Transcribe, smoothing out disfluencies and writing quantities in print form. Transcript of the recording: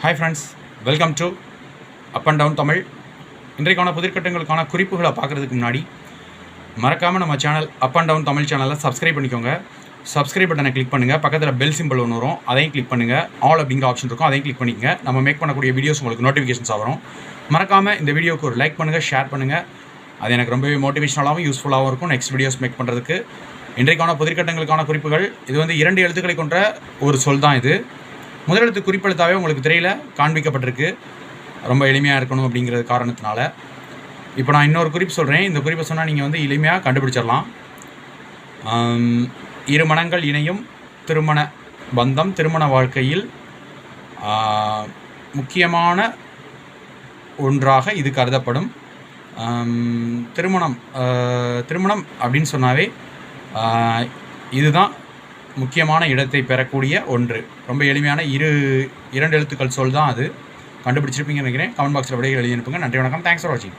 Hi friends, welcome to up and down Tamil. இன்றைக்கான புதிர்கட்டங்களுக்கான குறிப்புகளை பார்க்குறதுக்கு முன்னாடி மறக்காமல் நம்ம channel up and down Tamil சேனலை சப்ஸ்கிரைப் பண்ணிக்கோங்க. சப்ஸ்கிரைப் பட்டனை கிளிக் பண்ணுங்கள். பக்கத்தில் பெல் சிம்பிள் ஒன்று வரும், அதையும் கிளிக் பண்ணுங்கள். ஆல் அப்படிங்கிற ஆப்ஷன் இருக்கும், அதையும் கிளிக் பண்ணிக்கங்க. நம்ம மேக் பண்ணக்கூடிய வீடியோஸ் உங்களுக்கு நோட்டிஃபிகேஷன்ஸாக வரும். மறக்காமல் இந்த வீடியோக்கு ஒரு லைக் பண்ணுங்கள், ஷேர் பண்ணுங்கள். அது எனக்கு ரொம்பவே மோட்டிவேஷனலாகவும் யூஸ்ஃபுல்லாகவும் இருக்கும் நெக்ஸ்ட் வீடியோஸ் மேக் பண்ணுறதுக்கு. இன்றைக்கான புதிர்கட்டங்களுக்கான குறிப்புகள் இது 2 எழுத்துக்களை கொண்ட ஒரு சொல் தான். இது முதலெழுத்து குறிப்பெழுத்தாவே உங்களுக்கு திரையில் காண்பிக்கப்பட்டிருக்கு, ரொம்ப எளிமையாக இருக்கணும் அப்படிங்கிறது காரணத்தினால. இப்போ நான் இன்னொரு குறிப்பு சொல்கிறேன். இந்த குறிப்பை சொன்னால் நீங்கள் எளிமையாக கண்டுபிடிச்சிடலாம். இரு மனங்கள் இணையும் திருமண பந்தம் திருமண வாழ்க்கையில் முக்கியமான ஒன்றாக இது கருதப்படும். திருமணம் அப்படின்னு சொன்னாவே இதுதான் முக்கியமான இடத்தை பெறக்கூடிய ஒன்று. ரொம்ப எளிமையான 2 எழுத்துக்கள் சொல் தான் அது. கண்டுபிடிச்சிருப்பீங்கன்னு நினைக்கிறேன். கமெண்ட் பாக்ஸில் விடைகள் எழுதி அனுப்புங்க. நன்றி, வணக்கம். தேங்க்ஸ் ஃபார் வாட்சிங்.